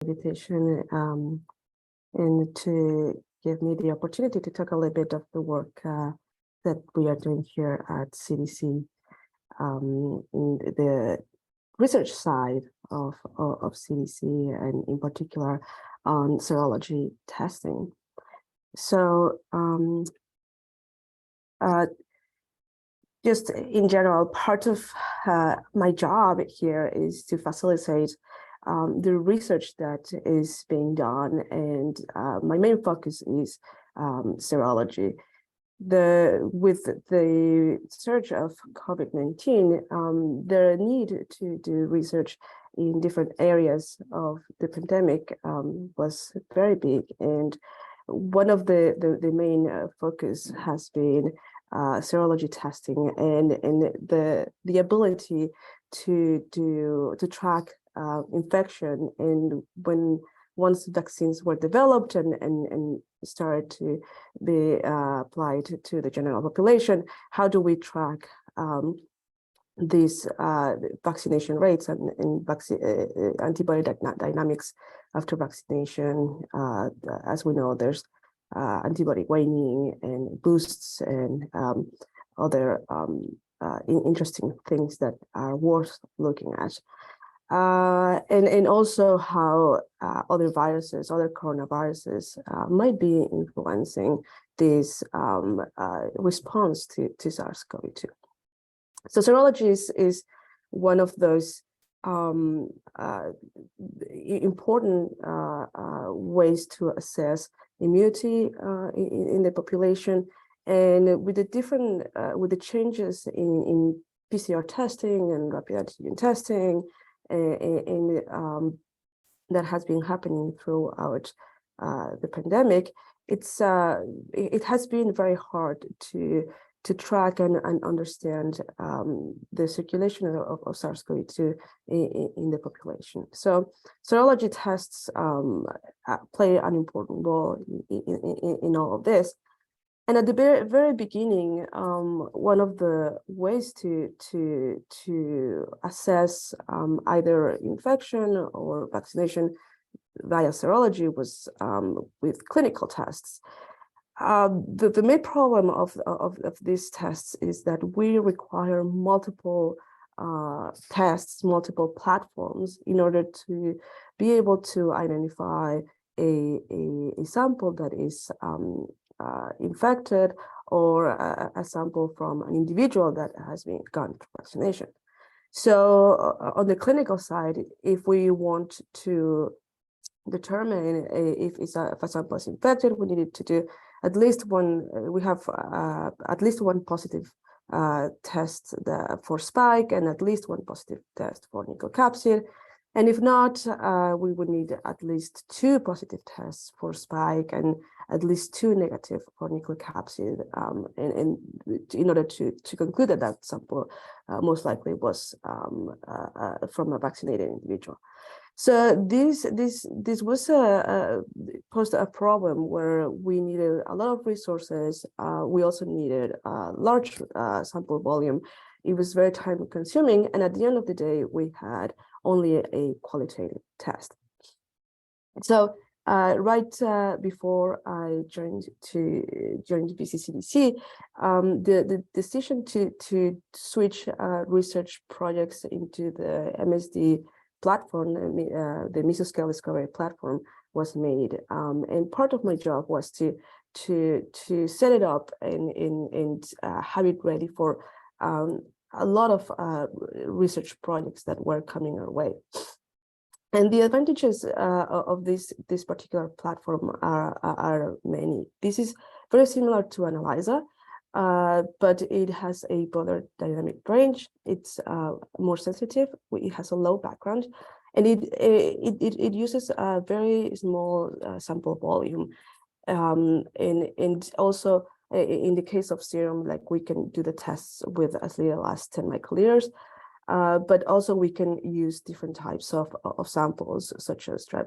Invitation and to give me the opportunity to talk a little bit of the work that we are doing here at CDC in the research side of CDC, and in particular on serology testing. So just in general, part of my job here is to facilitate the research that is being done, and my main focus is serology. With the surge of COVID-19, the need to do research in different areas of the pandemic was very big, and one of the main focus has been serology testing and the ability to track infection, and once vaccines were developed and started to be applied to the general population, how do we track these vaccination rates and antibody dynamics after vaccination? As we know, there's antibody waning and boosts and other interesting things that are worth looking at. And also how other viruses, other coronaviruses might be influencing this response to SARS-CoV-2. So serology is one of those important ways to assess immunity in the population, and with the different with the changes in PCR testing and rapid antigen testing, and that has been happening throughout the pandemic, it has been very hard to track and understand the circulation of SARS-CoV-2 in the population. So serology tests play an important role in all of this. And at the very beginning, one of the ways to assess either infection or vaccination via serology was with clinical tests. The main problem of these tests is that we require multiple tests, multiple platforms in order to be able to identify a sample that is infected, or a sample from an individual that has been gone through vaccination. So on the clinical side, if we want to determine if a sample is infected, we needed to do at least one. We have at least one positive test for spike, and at least one positive test for nucleocapsid. And if not, we would need at least 2 positive tests for spike and at least 2 negative for nucleocapsid, and in order to conclude that that sample most likely was from a vaccinated individual. So this was posed a problem where we needed a lot of resources. We also needed a large sample volume. It was very time consuming, and at the end of the day, we had only a qualitative test. So right before I joined BCCDC, the decision to switch research projects into the MSD platform, the mesoscale discovery platform, was made, and part of my job was to set it up and have it ready for a lot of research projects that were coming our way. And the advantages of this particular platform are many. This is very similar to Analyzer, but it has a broader dynamic range. It's more sensitive. It has a low background, and it uses a very small sample volume. And also, in the case of serum, like, we can do the tests with as little as 10 microliters. But also we can use different types of samples, such as dried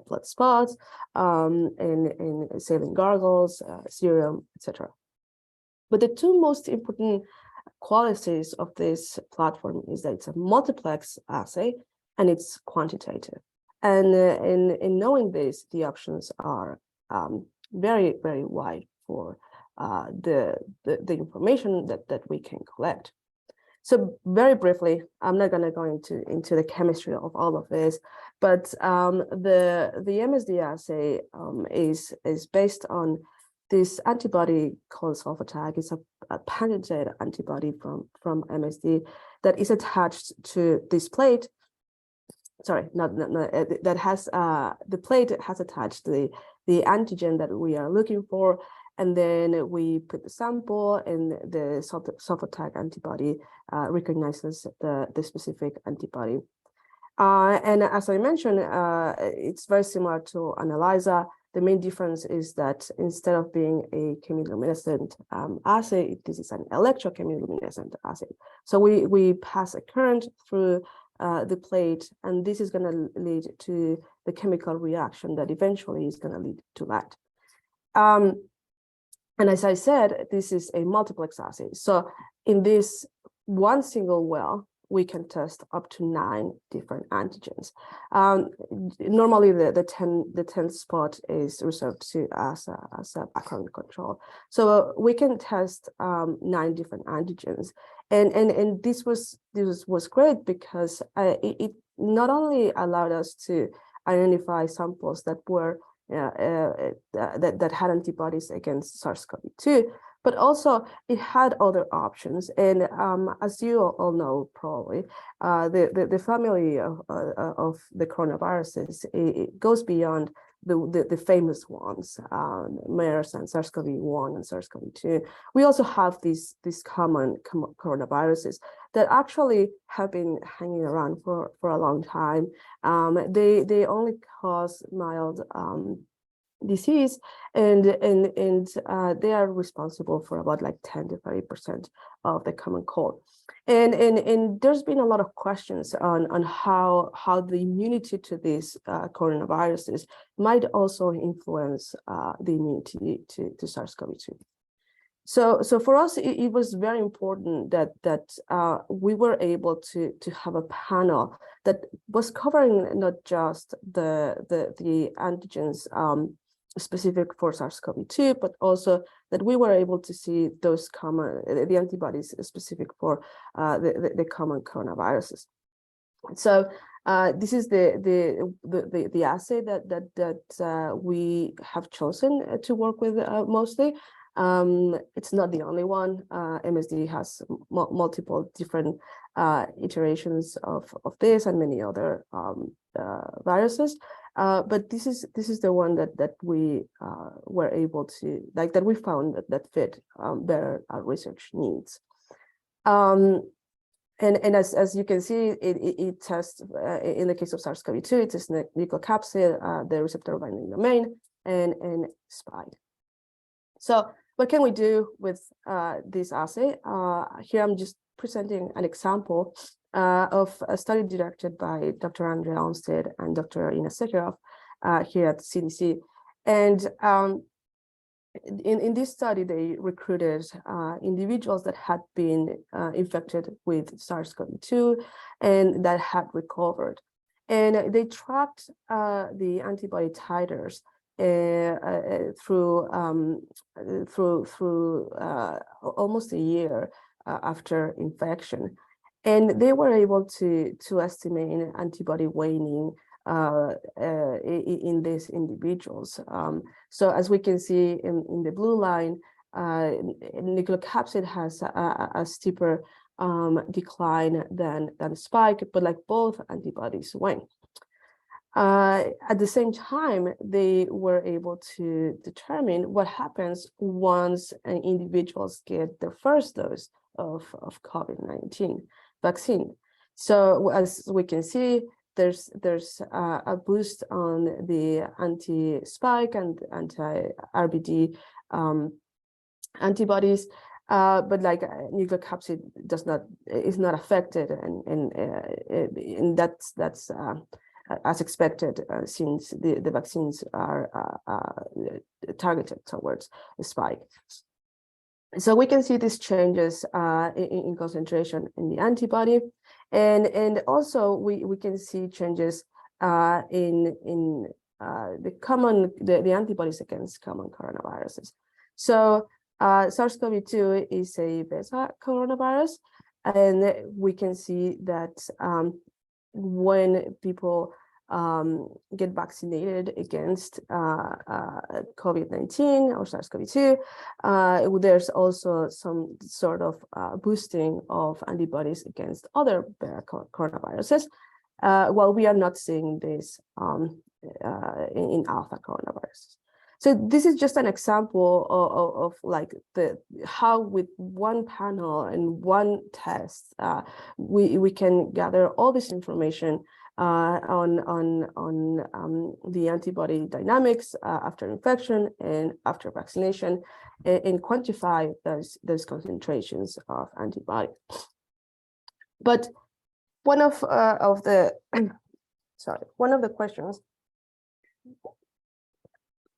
blood spots, and saline gargles, serum, etc. But the 2 most important qualities of this platform is that it's a multiplex assay and it's quantitative. And in knowing this, the options are very, very wide for the information that we can collect. So very briefly, I'm not going to go into the chemistry of all of this, but the MSD assay is based on this antibody called sulfatag. It's a patented antibody from MSD that is attached to this plate. Sorry, that has the plate has attached the antigen that we are looking for, and then we put the sample, and the sulfatag antibody recognizes the specific antibody. And as I mentioned, it's very similar to an ELISA. The main difference is that instead of being a chemiluminescent assay, this is an electrochemiluminescent assay. So we pass a current through the plate, and this is going to lead to the chemical reaction that eventually is going to lead to light. And as I said, this is a multiplex assay. So in this one single well, we can test up to 9 different antigens. Normally, the 10th spot is reserved to as a background control. So we can test 9 different antigens, and this was great because it not only allowed us to identify samples that were that had antibodies against SARS-CoV-2, but also it had other options. And as you all know, probably, the family of the coronaviruses, it goes beyond the famous ones, MERS and SARS-CoV-1 and SARS-CoV-2. We also have these common coronaviruses that actually have been hanging around for a long time. They only cause mild disease, and they are responsible for about like 10 to 30% of the common cold. And there's been a lot of questions on how the immunity to these coronaviruses might also influence the immunity to SARS-CoV-2. So for us, it was very important that we were able to have a panel that was covering not just the antigens specific for SARS-CoV-2, but also that we were able to see those the antibodies specific for the common coronaviruses. So this is the assay that we have chosen to work with mostly. It's not the only one. MSD has multiple different iterations of this and many other viruses. But this is the one that we were able to, like, that we found that fit better our research needs. And as you can see, it tests, in the case of SARS-CoV-2, it is nucleocapsid, the receptor binding domain, and spike. So what can we do with this assay? Here I'm just presenting an example of a study directed by Dr. Andrea Olmsted and Dr. Ina Sekharov here at CDC. And in this study, they recruited individuals that had been infected with SARS-CoV-2 and that had recovered. And they tracked the antibody titers through almost a year after infection. And they were able to estimate antibody waning in these individuals. So as we can see in the blue line, nucleocapsid has a steeper decline than spike, but like both antibodies wane. At the same time, they were able to determine what happens once individuals get their first dose of COVID-19 vaccine. So as we can see, there's a boost on the anti-spike and anti-RBD antibodies, but like nucleocapsid is not affected, and that's as expected, since the vaccines are targeted towards the spike. So we can see these changes in concentration in the antibody, and also we can see changes in the antibodies against common coronaviruses. So SARS-CoV-2 is a beta coronavirus, and we can see that when people get vaccinated against COVID-19 or SARS-CoV-2, there's also some sort of boosting of antibodies against other coronaviruses, while we are not seeing this in alpha coronaviruses. So this is just an example of like how with one panel and one test we can gather all this information on the antibody dynamics after infection and after vaccination, and quantify those concentrations of antibody. But one of the questions,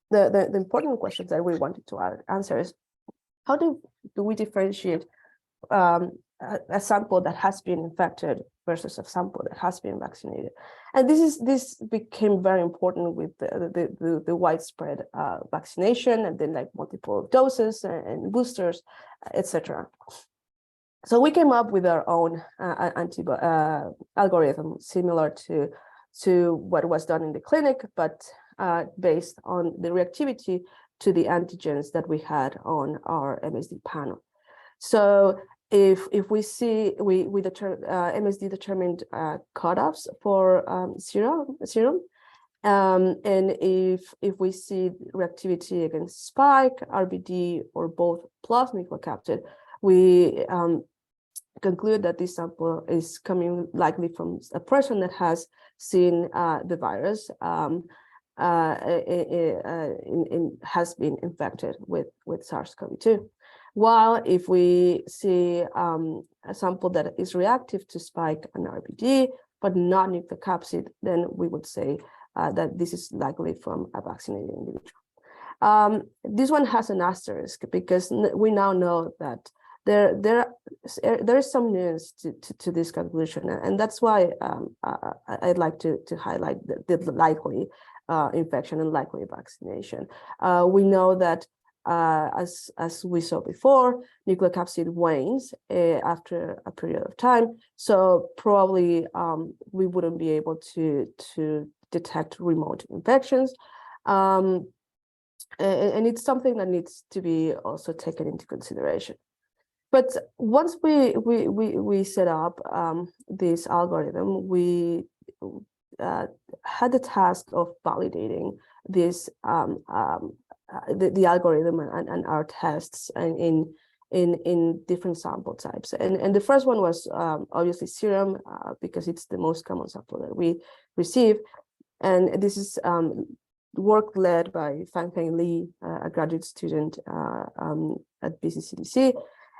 the important questions that we wanted to answer is, how do we differentiate a sample that has been infected versus a sample that has been vaccinated? And this became very important with the widespread vaccination, and then like multiple doses and boosters, etc. So we came up with our own algorithm similar to what was done in the clinic, but based on the reactivity to the antigens that we had on our MSD panel. So if we see MSD determined cutoffs for serum, and if we see reactivity against spike, RBD, or both plus nucleocapsid, we conclude that this sample is coming likely from a person that has seen the virus has been infected with SARS-CoV-2. While if we see a sample that is reactive to spike and RBD, but not nucleocapsid, then we would say that this is likely from a vaccinated individual. This one has an asterisk because we now know that there is some nuance to this conclusion, and that's why I'd like to highlight the likely infection and likely vaccination. We know that as we saw before, nucleocapsid wanes after a period of time, so probably we wouldn't be able to detect remote infections, and it's something that needs to be also taken into consideration. But once we set up this algorithm, we had the task of validating this the algorithm and our tests and in different sample types. And the first one was obviously serum, because it's the most common sample that we receive. And this is work led by Fangfeng Li, a graduate student at BCCDC.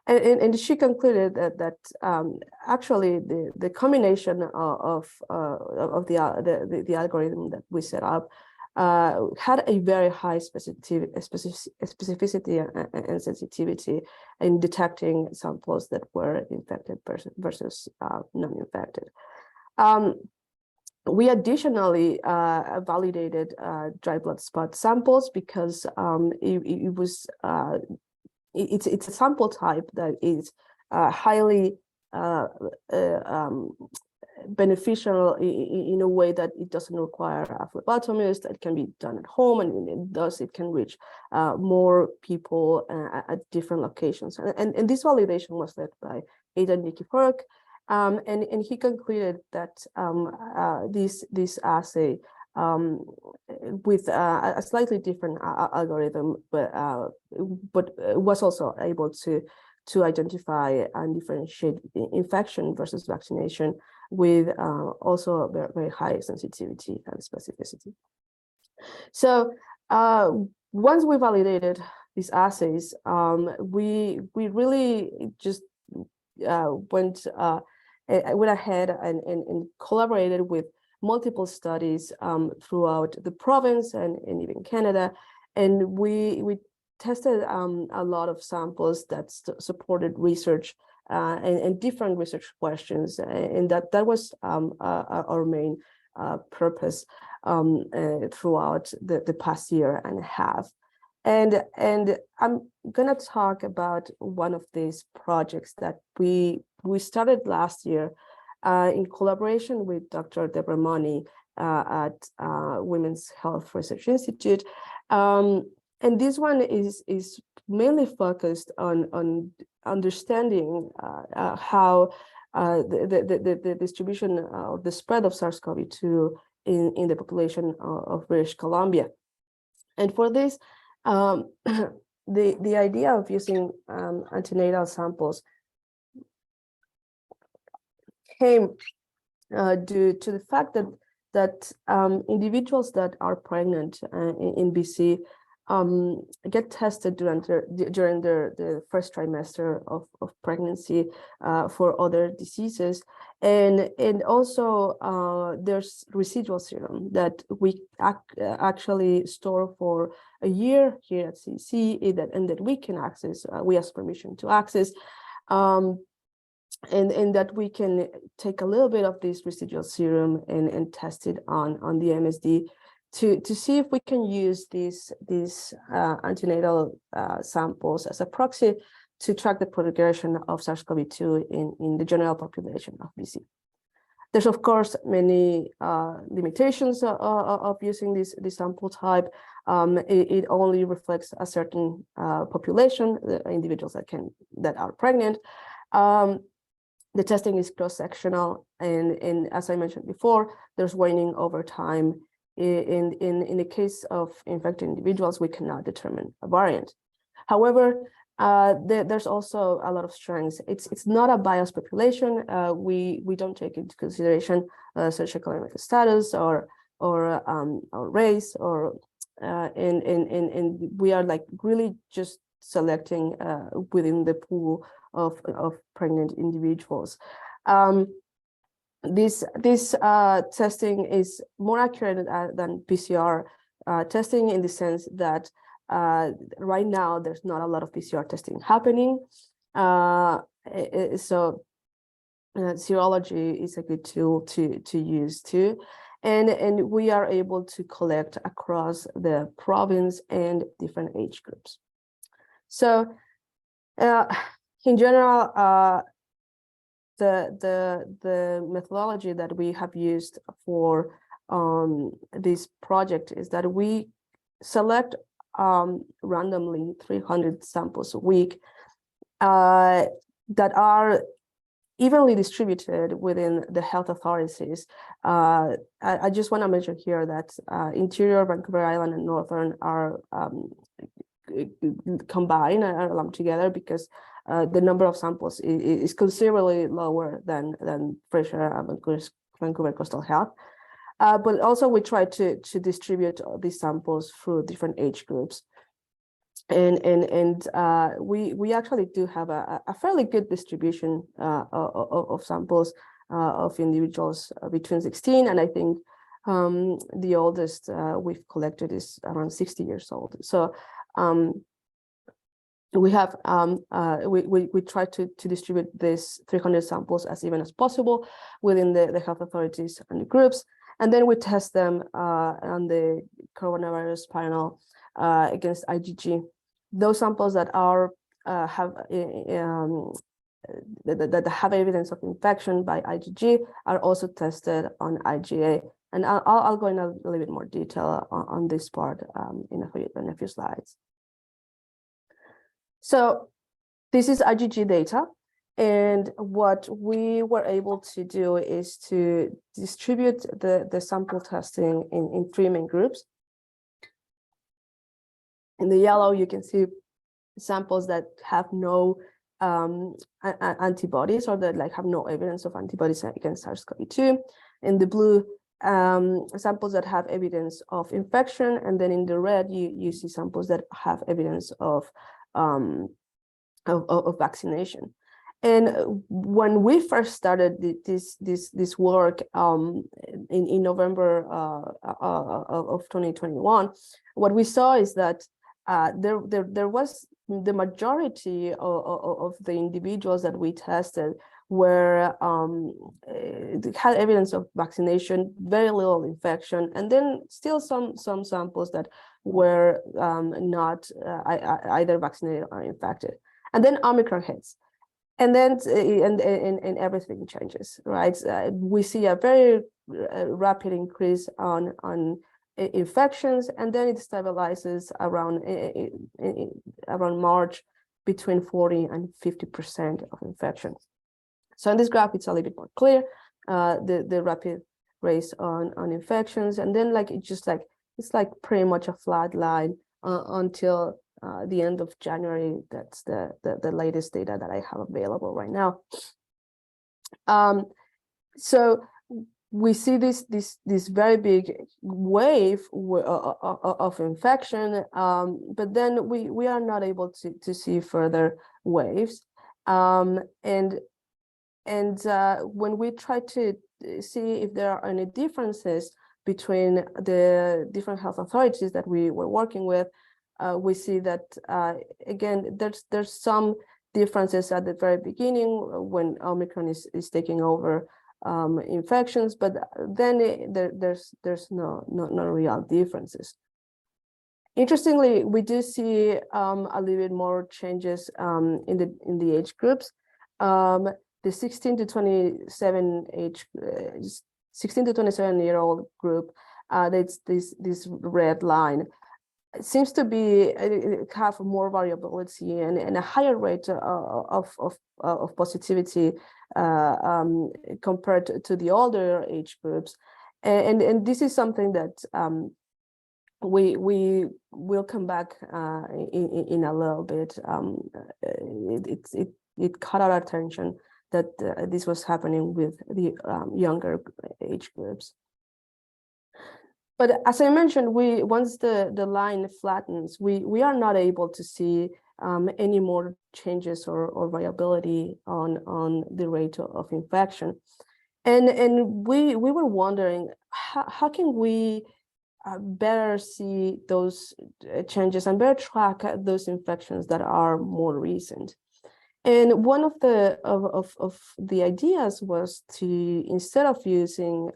And she concluded that actually the combination of the algorithm that we set up had a very high specificity and sensitivity in detecting samples that were infected versus non-infected. We additionally validated dry blood spot samples because it's a sample type that is highly beneficial in a way that it doesn't require a phlebotomist. It can be done at home, and it can reach more people at different locations. And this validation was led by Aidan Nikiforuk, and he concluded that this assay with a slightly different algorithm, but was also able to identify and differentiate infection versus vaccination with also very, very high sensitivity and specificity. So once we validated these assays, we really just went ahead and collaborated with multiple studies throughout the province and even Canada, and we tested a lot of samples that supported research and different research questions, and that was our main purpose throughout the past year and a half. And I'm gonna talk about one of these projects that we started last year in collaboration with Dr. Deborah Money at Women's Health Research Institute. And this one is mainly focused on understanding how the distribution of the spread of SARS-CoV-2 in the population of British Columbia. And for this, the idea of using antenatal samples came due to the fact that individuals that are pregnant in BC get tested during the first trimester of pregnancy for other diseases, and also there's residual serum that we actually store for a year here at CDC, and that we can access. We ask permission to access. And that we can take a little bit of this residual serum and test it on the MSD to see if we can use these antenatal samples as a proxy to track the progression of SARS-CoV-2 in the general population of BC. There's of course many limitations of using this sample type. It only reflects a certain population, the individuals that are pregnant. The testing is cross-sectional, and as I mentioned before, there's waning over time. In the case of infected individuals, we cannot determine a variant. However, there's also a lot of strengths. It's not a biased population. We don't take into consideration socioeconomic status or race, and we are like really just selecting within the pool of pregnant individuals. This testing is more accurate than PCR testing in the sense that right now there's not a lot of PCR testing happening. So serology is a good tool to use too. And we are able to collect across the province and different age groups. So in general, the methodology that we have used for this project is that we select randomly 300 samples a week that are evenly distributed within the health authorities. I just want to mention here that Interior, Vancouver Island, and Northern are combined and are lumped together because the number of samples is considerably lower than Fraser and Vancouver Coastal Health. But also we try to distribute these samples through different age groups. And we actually do have a fairly good distribution of samples of individuals between 16 and I think the oldest we've collected is around 60 years old. So we have we try to distribute these 300 samples as even as possible within the health authorities and the groups, and then we test them on the coronavirus panel against IgG. Those samples that are have evidence of infection by IgG are also tested on IgA, and I'll go in a little bit more detail on this part in a few slides. So this is IgG data, and what we were able to do is to distribute the sample testing in 3 main groups. In the yellow, you can see samples that have no antibodies or that have no evidence of antibodies against SARS-CoV-2. In the blue, samples that have evidence of infection, and then in the red, you see samples that have evidence of vaccination. And when we first started this work in November of 2021, what we saw is that there was the majority of the individuals that we tested where it had evidence of vaccination, very little infection, and then still some samples that were not either vaccinated or infected. And then Omicron hits. And then and everything changes, right? We see a very rapid increase on infections, and then it stabilizes around March between 40 and 50% of infections. So in this graph, it's a little bit more clear, the rapid race on infections, and then like it's like pretty much a flat line until the end of January. That's the latest data that I have available right now. So we see this very big wave of infection, but then we are not able to see further waves, and when we try to see if there are any differences between the different health authorities that we were working with, we see that again there's some differences at the very beginning when Omicron is taking over infections, but then there's no real differences. Interestingly, we do see a little bit more changes in the age groups. The 16 to 27 year old group, that's this red line. It seems to be have more variability and a higher rate of positivity compared to the older age groups, and this is something that we will come back in a little bit. It caught our attention that this was happening with the younger age groups. But as I mentioned, once the line flattens, we are not able to see any more changes or variability on the rate of infection, and we were wondering how can we better see those changes and better track those infections that are more recent. And one of the ideas was to, instead of using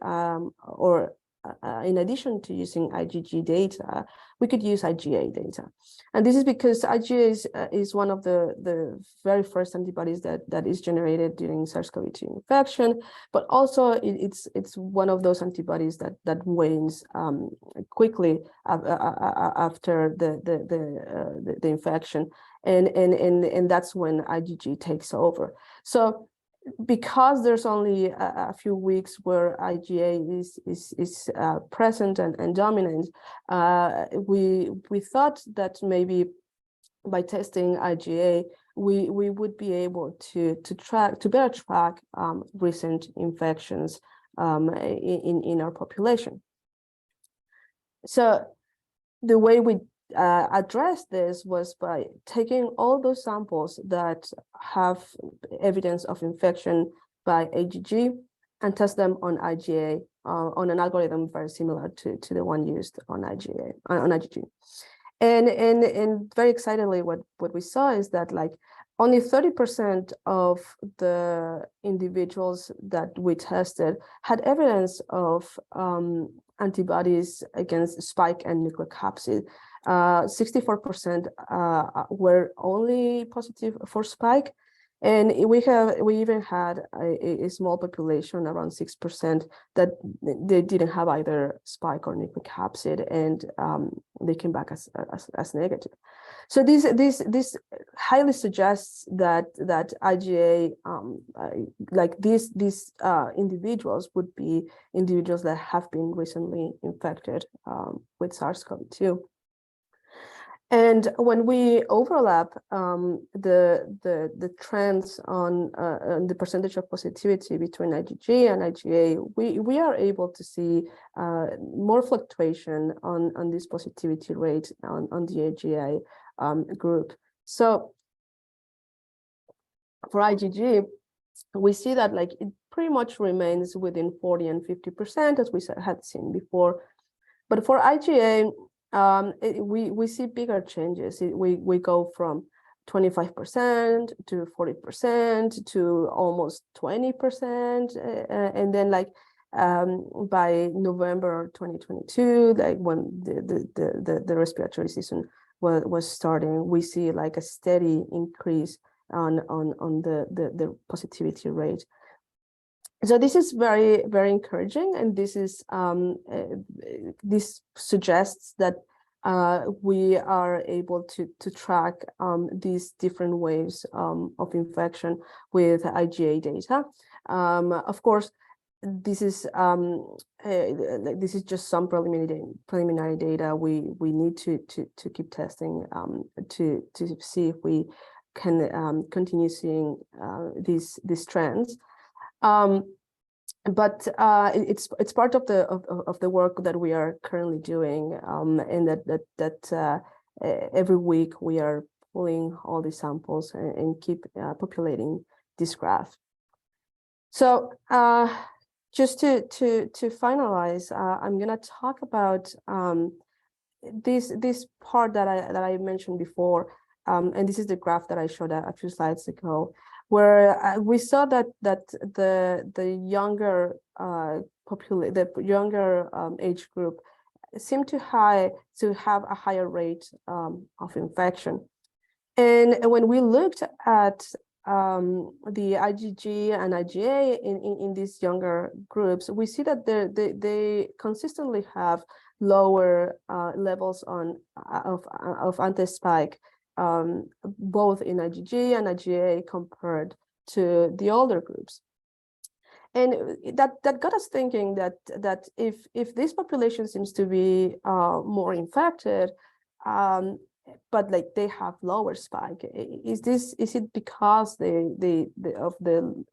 in addition to using IgG data, we could use IgA data. And this is because IgA is one of the very first antibodies that is generated during SARS-CoV-2 infection, but also it's one of those antibodies that wanes quickly after the infection, and that's when IgG takes over. So because there's only a few weeks where IgA is present and dominant, we thought that maybe by testing IgA, we would be able to better track recent infections in our population. So the way we address this was by taking all those samples that have evidence of infection by IgG and test them on IgA on an algorithm very similar to the one used on IgG. And very excitedly, what we saw is that like only 30% of the individuals that we tested had evidence of antibodies against spike and nucleocapsid. 64% were only positive for spike, and we even had a small population, around 6%, that they didn't have either spike or nucleocapsid, and they came back as negative. So this highly suggests that IgA, like these individuals would be individuals that have been recently infected with SARS-CoV-2. And when we overlap the trends on the percentage of positivity between IgG and IgA, we are able to see more fluctuation on this positivity rate on the IgA group. So for IgG, we see that like it pretty much remains within 40 and 50%, as we had seen before. But for IgA, we see bigger changes. We go from 25% to 40% to almost 20%, and then like by November 2022, like when the respiratory season was starting, we see like a steady increase on the positivity rate. So this is very, very encouraging, and this is this suggests that we are able to track these different waves of infection with IgA data. Of course, this is just some preliminary data. We need to keep testing to see if we can continue seeing these trends. But it's part of the work that we are currently doing, and that every week we are pulling all these samples and keep populating this graph. So just to finalize, I'm gonna talk about this part that I mentioned before, and this is the graph that I showed a few slides ago, where we saw that the younger age group seemed to have a higher rate of infection. And when we looked at the IgG and IgA in these younger groups, we see that they consistently have lower levels of anti-spike, both in IgG and IgA compared to the older groups. And that got us thinking that if this population seems to be more infected, but like they have lower spike, is it because of the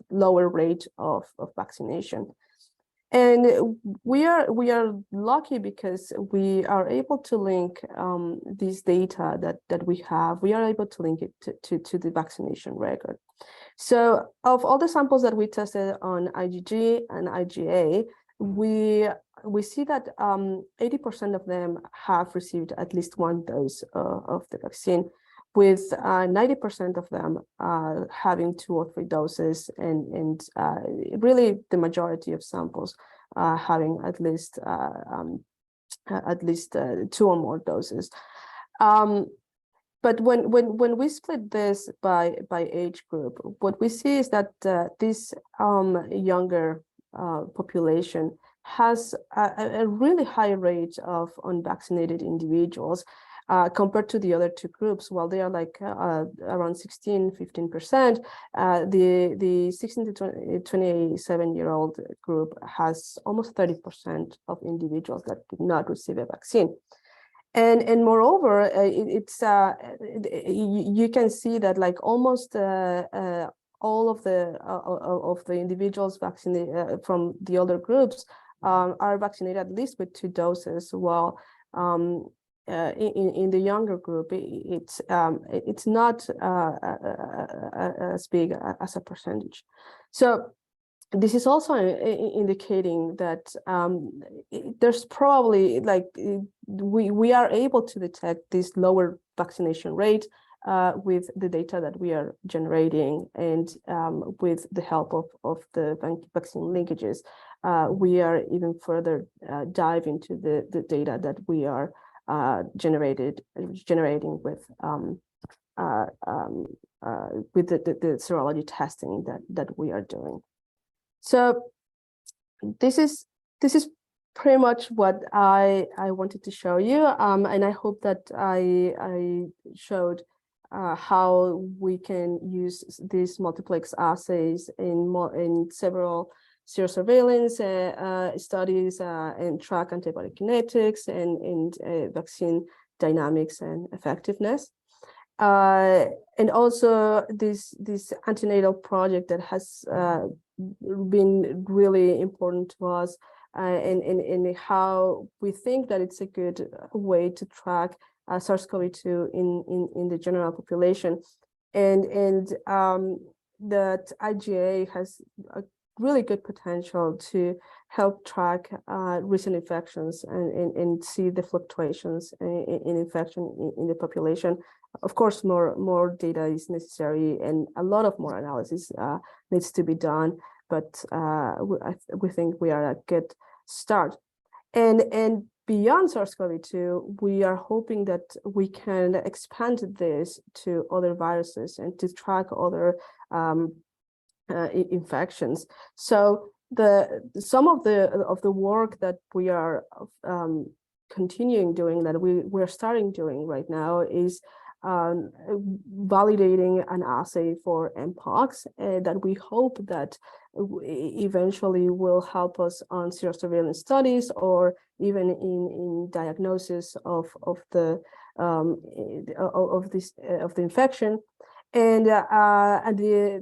lower rate of vaccination? And we are lucky because we are able to link this data that we have. We are able to link it to the vaccination record. So of all the samples that we tested on IgG and IgA, we see that 80% of them have received at least one dose of the vaccine, with 90% of them having 2 or 3 doses, and really the majority of samples having at least 2 or more doses. But when we split this by age group, what we see is that this younger population has a really high rate of unvaccinated individuals compared to the other 2 groups. While they are like around 16–15%, the 16 to 27-year-old group has almost 30% of individuals that did not receive a vaccine. And moreover, you can see that like almost all of the individuals vaccinated from the older groups are vaccinated at least with 2 doses, while in the younger group it's not as big as a percentage. So this is also indicating that there's probably like we are able to detect this lower vaccination rate with the data that we are generating, and with the help of the vaccine linkages, we are even further dive into the data that we are generating with the serology testing that we are doing. So this is pretty much what I wanted to show you, and I hope that I showed how we can use these multiplex assays in several serosurveillance studies and track antibody kinetics and vaccine dynamics and effectiveness. And also this antenatal project that has been really important to us, and how we think that it's a good way to track SARS-CoV-2 in the general population, and that IgA has really good potential to help track recent infections and see the fluctuations in infection in the population. Of course, more data is necessary, and a lot of more analysis needs to be done. But we think we are a good start. And beyond SARS-CoV-2, we are hoping that we can expand this to other viruses and to track other infections. So some of the work that we are continuing doing, that we're starting doing right now, is validating an assay for Mpox that we hope that eventually will help us on serosurveillance studies, or even in diagnosis of the infection. And the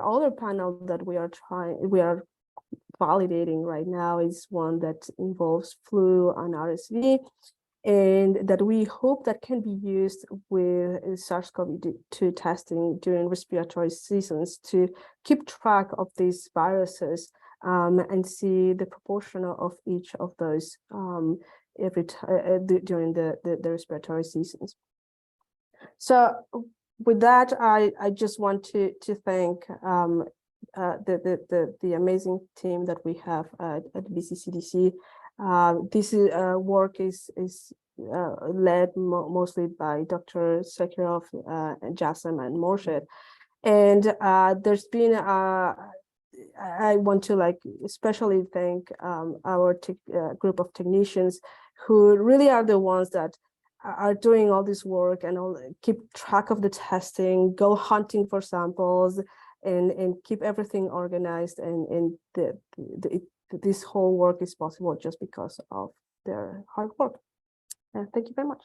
other panel that we are validating right now is one that involves flu and RSV, and that we hope that can be used with SARS-CoV-2 testing during respiratory seasons to keep track of these viruses and see the proportion of each of those during the respiratory seasons. So with that, I just want to thank the amazing team that we have at BCCDC. This work is led mostly by Dr. Sekirov, Jassem, and Morshed. And there's been, I want to especially thank our group of technicians who really are the ones that are doing all this work and keep track of the testing, go hunting for samples, and keep everything organized. And this whole work is possible just because of their hard work. Thank you very much.